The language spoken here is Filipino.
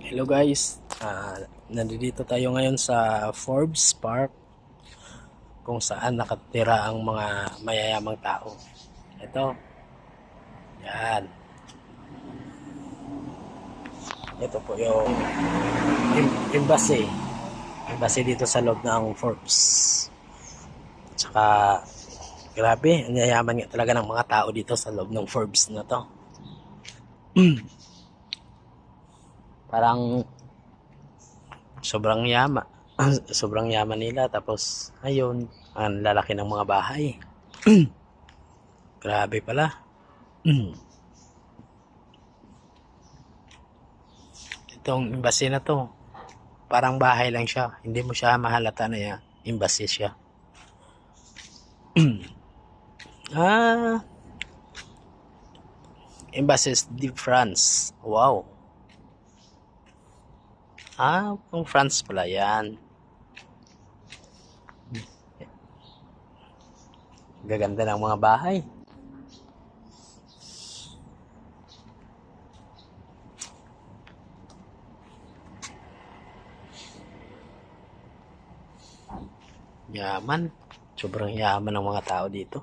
Hello guys, nandito tayo ngayon sa Forbes Park kung saan nakatira ang mga mayayamang tao. Ito, yan. Ito po yung embassy. Embassy dito sa loob ng Forbes. Tsaka, grabe, ang yayaman nga talaga ng mga tao dito sa loob ng Forbes na to. Parang sobrang yaman. Sobrang yaman nila. Tapos, ayun, ang lalaki ng mga bahay. Grabe pala. Itong embassy na to, parang bahay lang siya. Hindi mo siya mahalata na yan. Embassy siya. ah, Embassies de France. Wow. Pang France pala yan. Gaganda ng mga bahay. Yaman. Sobrang yaman ng mga tao dito.